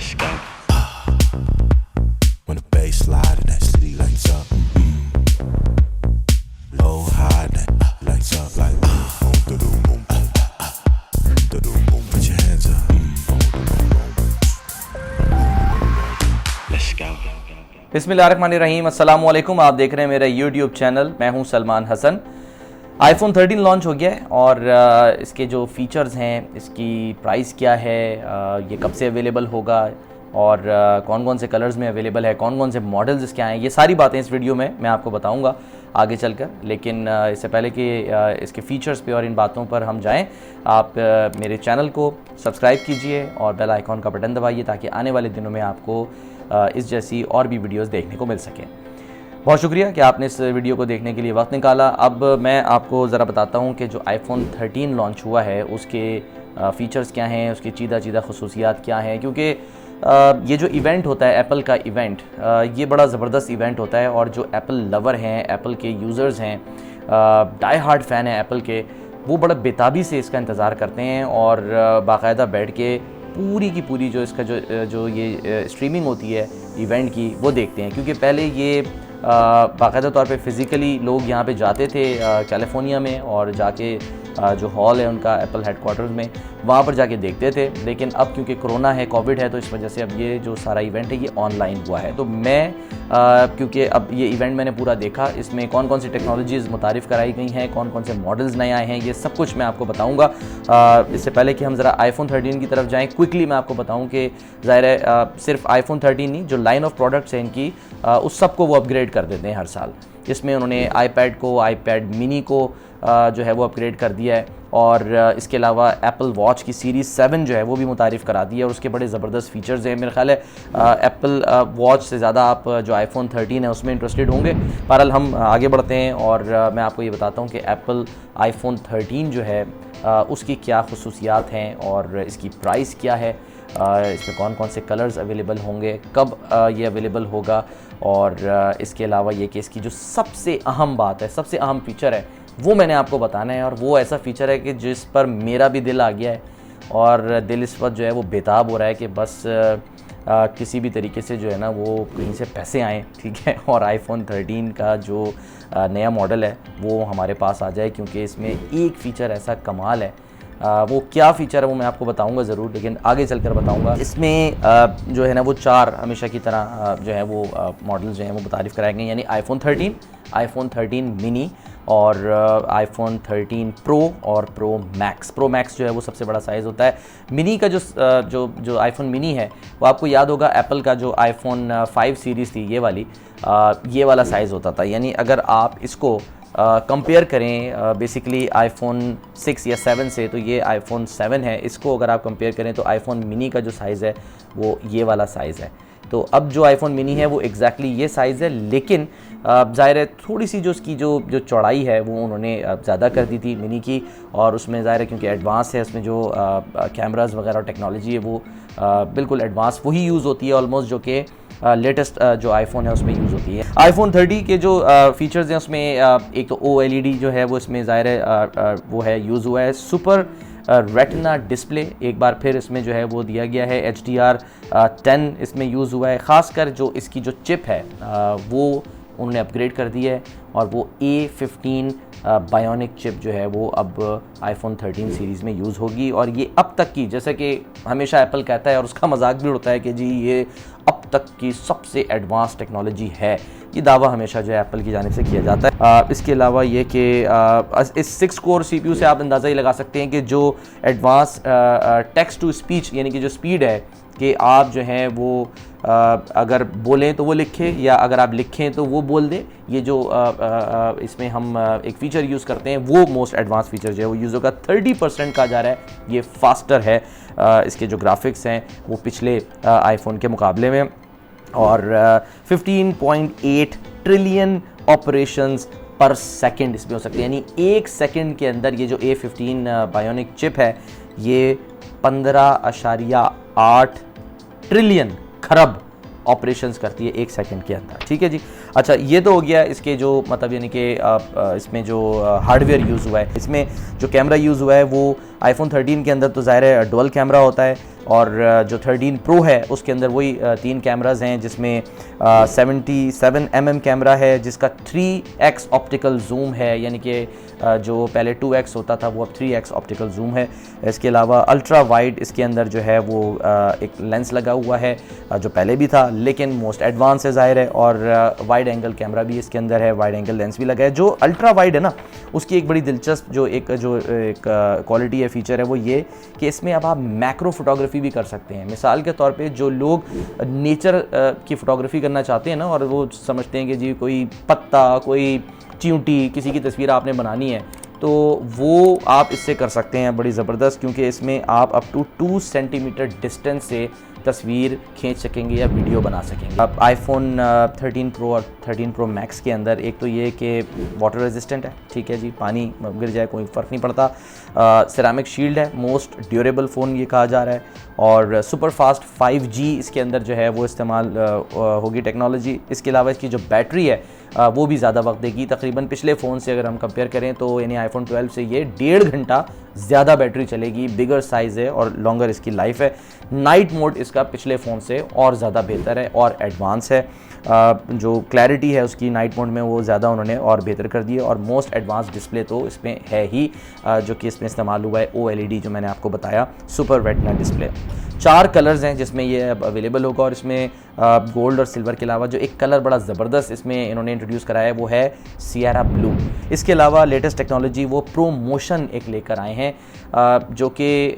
Let's go. When the bass slide and that city lights up. Low high that lights up like boom, boom, boom, boom, boom. Put your hands up. Let's go. बिस्मिल्लाहिर्रहमानिर्रहीम, अस्सलाम वालेकुम। आप देख रहे हैं मेरा YouTube channel. मैं हूं सलमान हसन। आईफोन 13 लॉन्च हो गया है और इसके जो फीचर्स हैं, इसकी प्राइस क्या है, ये कब से अवेलेबल होगा और कौन कौन से कलर्स में अवेलेबल है, कौन कौन से मॉडल्स इसके आए हैं, ये सारी बातें इस वीडियो में मैं आपको बताऊंगा आगे चलकर। लेकिन इससे पहले कि इसके फ़ीचर्स पे और इन बातों पर हम जाएं, आप मेरे चैनल को सब्सक्राइब कीजिए और बेल आइकॉन का बटन दबाइए ताकि आने वाले दिनों में आपको इस जैसी और भी वीडियोस देखने को मिल सकें। बहुत शुक्रिया कि आपने इस वीडियो को देखने के लिए वक्त निकाला। अब मैं आपको ज़रा बताता हूं कि जो आईफोन 13 लॉन्च हुआ है उसके फ़ीचर्स क्या हैं, उसकी चीदा खसूसियात क्या हैं। क्योंकि ये जो इवेंट होता है एप्पल का इवेंट, ये बड़ा ज़बरदस्त इवेंट होता है और जो एप्पल लवर हैं, एप्पल के यूज़र्स हैं, डाई हार्ड फ़ैन हैं एप्पल के, वो बड़ा बेताबी से इसका इंतज़ार करते हैं और बाकायदा बैठ के पूरी की पूरी जो इसका जो ये स्ट्रीमिंग होती है इवेंट की, वो देखते हैं। क्योंकि पहले ये बाकायदा तौर पे फ़िज़िकली लोग यहाँ पे जाते थे कैलिफोर्निया में और जाके जो हॉल है उनका एप्पल हेडक्वार्टर्स में, वहाँ पर जाके देखते थे। लेकिन अब क्योंकि कोरोना है, कोविड है, तो इस वजह से अब ये जो सारा इवेंट है ये ऑनलाइन हुआ है। तो मैं क्योंकि अब ये इवेंट मैंने पूरा देखा, इसमें कौन कौन सी टेक्नोलॉजीज़ मुतारिफ़ कराई गई हैं, कौन कौन से मॉडल्स नए आए हैं, ये सब कुछ मैं आपको बताऊँगा। इससे पहले कि हम ज़रा आईफोन 13 की तरफ जाएँ, क्विकली मैं आपको बताऊँ कि ज़ाहिर है सिर्फ आईफोन 13 नहीं, जो लाइन ऑफ प्रोडक्ट्स हैं इनकी, उस सब को वो अपग्रेड कर देते हैं हर साल। इसमें उन्होंने आईपैड को, आईपैड मिनी को जो है वो अपग्रेड कर दिया है और इसके अलावा एप्पल वॉच की सीरीज़ 7 जो है वो भी मुतारिफ़ करा दी है और उसके बड़े ज़बरदस्त फ़ीचर्स हैं। मेरा ख्याल है एप्पल वॉच से ज़्यादा आप जो आईफोन 13 है उसमें इंटरेस्टेड होंगे। बहरहाल हम आगे बढ़ते हैं और मैं आपको ये बताता हूँ कि एप्पल आईफोन 13 जो है उसकी क्या खसूसियात हैं और इसकी प्राइस क्या है, इसमें कौन कौन से कलर्स अवेलेबल होंगे, कब ये अवेलेबल होगा, और इसके अलावा ये कि इसकी जो सबसे अहम बात है, सबसे अहम फ़ीचर है, वो मैंने आपको बताना है। और वो ऐसा फ़ीचर है कि जिस पर मेरा भी दिल आ गया है और दिल इस वक्त जो है वो बेताब हो रहा है कि बस किसी भी तरीके से जो है ना वो कहीं से पैसे आएँ, ठीक है, और आईफोन 13 का जो नया मॉडल है वो हमारे पास आ जाए। क्योंकि इसमें एक फ़ीचर ऐसा कमाल है, वो क्या फ़ीचर है वो मैं आपको बताऊंगा ज़रूर, लेकिन आगे चलकर बताऊंगा। इसमें जो है ना वो 4 हमेशा की तरह जो है वो मॉडल्स जो हैं वो मुतारिफ़ कराए गए, यानी आईफोन 13, आईफोन 13 मिनी और आईफोन 13 प्रो और प्रो मैक्स। प्रो मैक्स जो है वो सबसे बड़ा साइज़ होता है। मिनी का जो आईफोन मिनी है वो आपको याद होगा एप्पल का जो आईफोन 5 सीरीज़ थी, ये वाला साइज़ होता था। यानी अगर आप इसको कंपेयर करें बेसिकली आईफोन 6 या 7 से, तो ये आईफोन 7 है। इसको अगर आप कंपेयर करें तो आईफोन मिनी का जो साइज़ है वो ये वाला साइज़ है। तो अब जो आईफोन मिनी है वो एग्जैक्टली ये साइज़ है, लेकिन ज़ाहिर है थोड़ी सी जो उसकी जो चौड़ाई है वो उन्होंने ज़्यादा कर दी थी मिनी की। और उसमें ज़ाहिर है क्योंकि एडवांस है, उसमें जो कैमरास वगैरह और टेक्नोलॉजी है वो बिल्कुल एडवांस वही यूज़ होती है ऑलमोस्ट, जो कि लेटेस्ट जो आईफोन है उसमें यूज़ होती है। आईफोन 30 के जो फीचर्स हैं उसमें एक तो OLED जो है वो इसमें ज़ाहिर है वो है यूज़ हुआ है। सुपर रेटिना डिस्प्ले एक बार फिर इसमें जो है वो दिया गया है। HDR 10 इसमें यूज़ हुआ है। ख़ासकर जो इसकी जो चिप है वो उन्होंने अपग्रेड कर दी है और वो A15 बायोनिक चिप जो है वो अब आईफोन 13 सीरीज़ में यूज़ होगी। और ये अब तक की, जैसे कि हमेशा एप्पल कहता है और उसका मजाक भी उड़ता है कि जी ये अब तक की सबसे एडवांस टेक्नोलॉजी है, ये दावा हमेशा जो है एप्पल की जानिब से किया जाता है। इसके अलावा ये कि इस 6 कोर CPU से आप अंदाज़ा ही लगा सकते हैं कि जो एडवांस टेक्स्ट टू स्पीच यानी कि जो स्पीड है कि आप जो हैं वो अगर बोलें तो वो लिखे, या अगर आप लिखें तो वो बोल दे, ये जो इसमें हम एक फ़ीचर यूज़ करते हैं वो मोस्ट एडवांस फीचर जो है वो यूज़ होगा। 30% कहा जा रहा है ये फास्टर है। इसके जो ग्राफिक्स हैं वो पिछले आईफोन के मुकाबले में, और 15.8 ट्रिलियन ऑपरेशंस पर सेकंड इसमें हो सकते हैं। यानी 1 सेकंड के अंदर ये जो A15 बायोनिक चिप है ये 15.8 ट्रिलियन खरब ऑपरेशंस करती है 1 सेकंड के अंदर। ठीक है जी। अच्छा, ये तो हो गया इसके जो मतलब यानी कि इसमें जो हार्डवेयर यूज़ हुआ है। इसमें जो कैमरा यूज़ हुआ है वो आईफोन 13 के अंदर तो ज़ाहिर है डुअल कैमरा होता है, और जो 13 Pro है उसके अंदर वही 3 कैमराज हैं, जिसमें 77 mm कैमरा है, जिसका 3x ऑप्टिकल जूम है, यानी कि जो पहले 2x होता था वो अब 3x ऑप्टिकल जूम है। इसके अलावा अल्ट्रा वाइड इसके अंदर जो है वो एक लेंस लगा हुआ है जो पहले भी था, लेकिन मोस्ट एडवांस है ज़ाहिर है, और वाइड एंगल कैमरा भी इसके अंदर है, वाइड एंगल लेंस भी लगा है। जो अल्ट्रा वाइड है ना, उसकी एक बड़ी दिलचस्प जो एक क्वालिटी है, फीचर है, वो ये कि इसमें अब आप मैक्रो फोटोग्राफी भी कर सकते हैं। मिसाल के तौर पे जो लोग नेचर की फ़ोटोग्राफी करना चाहते हैं ना, और वो समझते हैं कि जी कोई पत्ता, कोई चींटी, किसी की तस्वीर आपने बनानी है, तो वो आप इससे कर सकते हैं बड़ी ज़बरदस्त, क्योंकि इसमें आप अप टू 2 सेंटीमीटर डिस्टेंस से तस्वीर खींच सकेंगे या वीडियो बना सकेंगे। अब आईफोन 13 Pro और 13 Pro Max के अंदर एक तो ये कि वाटर रेजिस्टेंट है, ठीक है जी, पानी गिर जाए कोई फ़र्क नहीं पड़ता। सिरामिक शील्ड है, मोस्ट ड्यूरेबल फ़ोन ये कहा जा रहा है, और सुपर फास्ट 5G इसके अंदर जो है वो इस्तेमाल होगी टेक्नोलॉजी। इसके अलावा इसकी जो बैटरी है वो भी ज़्यादा वक्त देगी, तकरीबन पिछले फ़ोन से अगर हम कंपेयर करें तो यानी आईफोन 12 से ये 1.5 घंटा ज़्यादा बैटरी चलेगी, बिगर साइज़ है और लॉन्गर इसकी लाइफ है। नाइट मोड इसका पिछले फ़ोन से और ज़्यादा बेहतर है और एडवांस है, जो क्लैरिटी है उसकी नाइट मोड में वो ज़्यादा उन्होंने और बेहतर कर दी है, और मोस्ट एडवांस डिस्प्ले तो इसमें है ही, जो कि इसमें इस्तेमाल हुआ है OLED, जो मैंने आपको बताया, सुपर रेटिना डिस्प्ले। 4 कलर्स हैं जिसमें ये अब अवेलेबल होगा, और इसमें गोल्ड और सिल्वर के अलावा जो एक कलर बड़ा ज़बरदस्त इसमें इन्होंने इंट्रोड्यूस कराया है वो है सियरा ब्लू। इसके अलावा लेटेस्ट टेक्नोलॉजी वो प्रो मोशन एक लेकर आए हैं, जो कि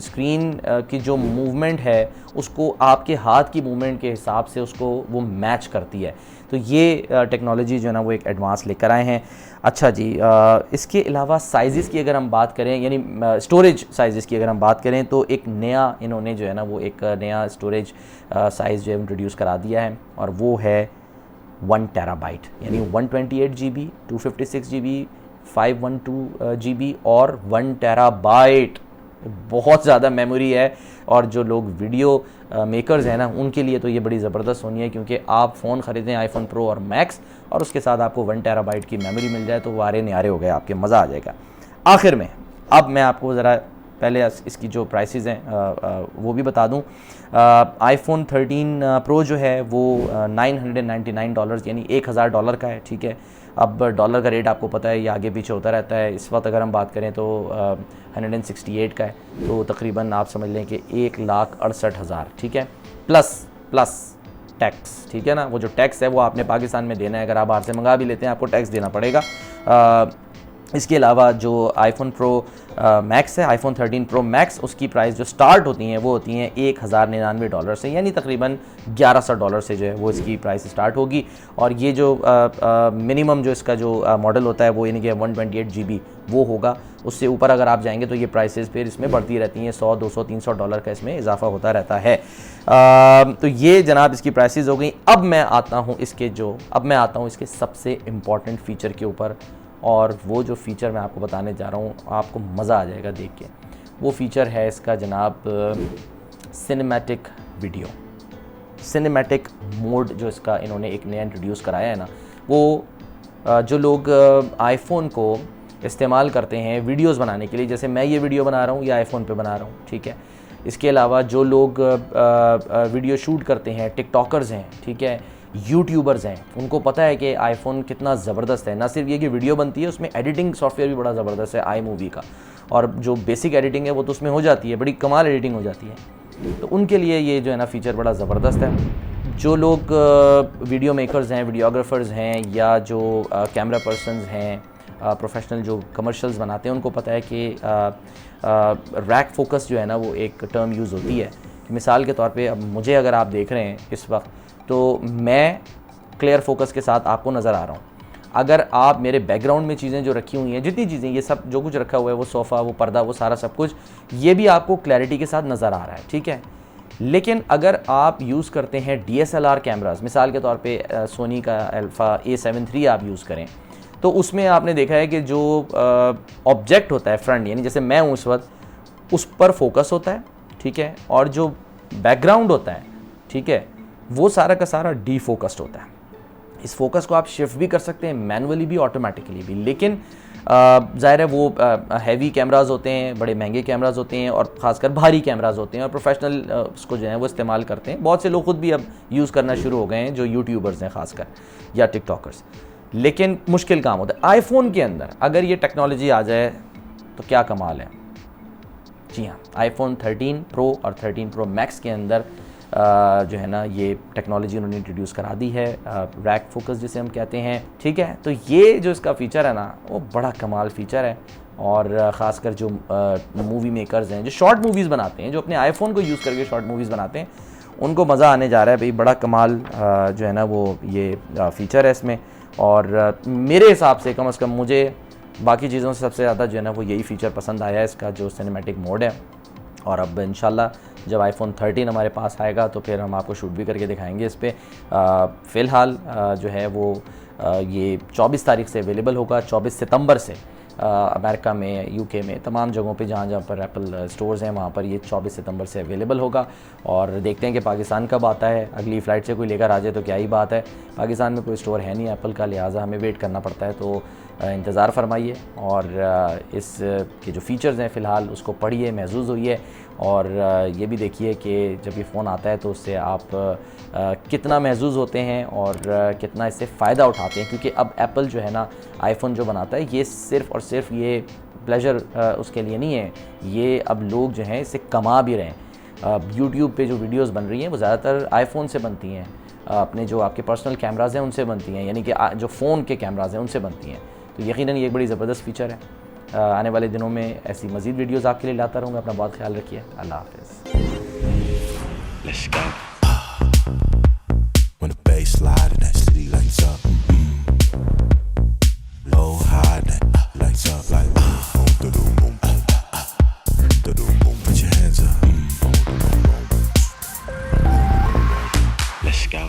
स्क्रीन की जो मूवमेंट है उसको आपके हाथ की मूवमेंट के हिसाब से उसको वो मैच करती है। तो ये टेक्नोलॉजी जो है ना वो एक एडवांस लेकर आए हैं। अच्छा जी, इसके अलावा साइज़ की अगर हम बात करें, यानी स्टोरेज साइज़ की अगर हम बात करें, तो एक नया इन्होंने जो है ना वो एक नया स्टोरेज साइज़ जो है इंट्रोड्यूस करा दिया है, और वो है 1 टेराबाइट, यानी 128 GB, 256 GB, 512 GB और 1 टेराबाइट। बहुत ज़्यादा मेमोरी है, और जो लोग वीडियो मेकर्स हैं ना उनके लिए तो ये बड़ी ज़बरदस्त होनी है, क्योंकि आप फ़ोन ख़रीदें आईफोन प्रो और मैक्स और उसके साथ आपको 1 टेराबाइट की मेमोरी मिल जाए तो वारे न्यारे हो गए, आपके मज़ा आ जाएगा। आखिर में अब मैं आपको ज़रा पहले इसकी जो प्राइसेस हैं वो भी बता दूं। आईफोन 13 प्रो जो है वो $999 यानी $1000 का है, ठीक है। अब डॉलर का रेट आपको पता है ये आगे पीछे होता रहता है, इस वक्त अगर हम बात करें तो 168 का है, तो तकरीबन आप समझ लें कि 1,68,000, ठीक है, प्लस टैक्स, ठीक है ना। वो जो टैक्स है वो आपने पाकिस्तान में देना है, अगर आप बाहर से मंगा भी लेते हैं आपको टैक्स देना पड़ेगा। इसके अलावा जो आईफोन प्रो मैक्स है, आईफोन 13 प्रो मैक्स, उसकी प्राइस जो स्टार्ट होती हैं वो होती हैं $1099 से, यानी तकरीबन $1100 से जो है वो इसकी प्राइस स्टार्ट होगी। और ये जो मिनिमम जो इसका जो मॉडल होता है वो यानी कि 128 GB वो होगा। उससे ऊपर अगर आप जाएंगे तो ये प्राइसेस फिर इसमें बढ़ती रहती हैं, $100, $200, $300 का इसमें इजाफा होता रहता है। तो ये जनाब इसकी प्राइसेस हो गई। अब मैं आता हूँ इसके सबसे इम्पॉर्टेंट फ़ीचर के ऊपर, और वो जो फ़ीचर मैं आपको बताने जा रहा हूँ आपको मज़ा आ जाएगा देख के। वो फ़ीचर है इसका जनाब सिनेमैटिक वीडियो, सिनेमैटिक मोड जो इसका इन्होंने एक नया इंट्रोड्यूस कराया है ना, वो जो लोग आईफोन को इस्तेमाल करते हैं वीडियोस बनाने के लिए, जैसे मैं ये वीडियो बना रहा हूँ या आईफोन पे बना रहा हूँ, ठीक है। इसके अलावा जो लोग वीडियो शूट करते हैं, टिकटॉकर्स हैं, ठीक है, यूट्यूबर्स हैं, उनको पता है कि आईफोन कितना ज़बरदस्त है। ना सिर्फ ये कि वीडियो बनती है, उसमें एडिटिंग सॉफ्टवेयर भी बड़ा ज़बरदस्त है आई मूवी का, और जो बेसिक एडिटिंग है वो तो उसमें हो जाती है, बड़ी कमाल एडिटिंग हो जाती है। तो उनके लिए ये जो है ना फ़ीचर बड़ा ज़बरदस्त है। जो लोग वीडियो मेकर्स हैं, वीडियोग्राफर्स हैं, या जो कैमरा पर्सनस हैं, प्रोफेशनल जो कमर्शियल्स बनाते हैं, उनको पता है कि रैक फोकस जो है ना वो एक टर्म यूज़ होती है। मिसाल के तौर पे अब मुझे अगर आप देख रहे हैं इस वक्त, तो मैं क्लियर फोकस के साथ आपको नज़र आ रहा हूँ। अगर आप मेरे बैकग्राउंड में चीज़ें जो रखी हुई हैं, जितनी चीज़ें, ये सब जो कुछ रखा हुआ है, वो सोफ़ा, वो पर्दा, वो सारा सब कुछ, ये भी आपको क्लैरिटी के साथ नज़र आ रहा है, ठीक है। लेकिन अगर आप यूज़ करते हैं DSLR कैमरास, मिसाल के तौर पे सोनी का अल्फ़ा A7 III आप यूज़ करें, तो उसमें आपने देखा है कि जो ऑब्जेक्ट होता है फ्रंट, यानी जैसे मैं हूँ उस वक्त, उस पर फोकस होता है, ठीक है, और जो बैकग्राउंड होता है, ठीक है, वो सारा का सारा डीफोकस्ड होता है। इस फोकस को आप शिफ्ट भी कर सकते हैं, मैनुअली भी, ऑटोमेटिकली भी। लेकिन ज़ाहिर है वो हैवी कैमरास होते हैं, बड़े महंगे कैमरास होते हैं और ख़ासकर भारी कैमरास होते हैं और प्रोफेशनल उसको जो है वो इस्तेमाल करते हैं। बहुत से लोग खुद भी अब यूज़ करना शुरू हो गए हैं, जो यूट्यूबर्स हैं ख़ासकर या टिकटॉकर्स। लेकिन मुश्किल काम होता है। आईफोन के अंदर अगर ये टेक्नोलॉजी आ जाए तो क्या कमाल है। जी हाँ, आईफोन 13 प्रो और 13 प्रो मैक्स के अंदर जो है ना ये टेक्नोलॉजी उन्होंने इंट्रोड्यूस करा दी है, रैक फोकस जिसे हम कहते हैं। ठीक है, तो ये जो इसका फ़ीचर है ना वो बड़ा कमाल फ़ीचर है और ख़ासकर जो मूवी मेकर्स हैं, जो शॉर्ट मूवीज़ बनाते हैं, जो अपने आईफोन को यूज़ करके शॉर्ट मूवीज़ बनाते हैं, उनको मज़ा आने जा रहा है भाई। बड़ा कमाल जो है ना वो ये फ़ीचर है इसमें। और मेरे हिसाब से कम से कम मुझे बाकी चीज़ों से सबसे ज़्यादा जो है ना वो यही फ़ीचर पसंद आया है, इसका जो सिनेमैटिक मोड है। और अब इंशाल्लाह जब आईफोन 13 हमारे पास आएगा तो फिर हम आपको शूट भी करके दिखाएंगे इस पर। फ़िलहाल जो है वो ये 24 तारीख से अवेलेबल होगा, 24 सितंबर से अमेरिका में, यूके में, तमाम जगहों पे जहाँ जहाँ पर एप्पल स्टोर्स हैं वहाँ पर ये 24 सितंबर से अवेलेबल होगा। और देखते हैं कि पाकिस्तान कब आता है। अगली फ़्लाइट से कोई लेकर आ जाए तो क्या ही बात है। पाकिस्तान में कोई स्टोर है नहीं एप्पल का, लिहाजा हमें वेट करना पड़ता है। तो इंतज़ार फरमाइए और इस के जो फ़ीचर्स हैं फ़िलहाल उसको पढ़िए, महसूस होइए और ये भी देखिए कि जब ये फ़ोन आता है तो उससे आप कितना महसूस होते हैं और कितना इससे फ़ायदा उठाते हैं। क्योंकि अब एप्पल जो है ना आईफोन जो बनाता है ये सिर्फ़ और सिर्फ ये प्लेजर उसके लिए नहीं है, ये अब लोग जो हैं इससे कमा भी रहे हैं। यूट्यूब पे जो वीडियोस बन रही हैं वो ज़्यादातर आईफोन से बनती हैं, अपने जो आपके पर्सनल कैमराज़ हैं उनसे बनती हैं, यानी कि जो फ़ोन के कैमराज़ हैं उनसे बनती हैं। तो यकीनन ये एक बड़ी ज़बरदस्त फ़ीचर है। आने वाले दिनों में ऐसी मज़ीद वीडियोज़ आपके लिए लाता रहूँगा। अपना बहुत ख्याल रखिए। अल्लाह हाफ़िज़। Let's go. When the bass slide and that city lights up. Low, high, that lights up like boom, da-doom, boom, da-doom, boom. Put your hands up. Let's go.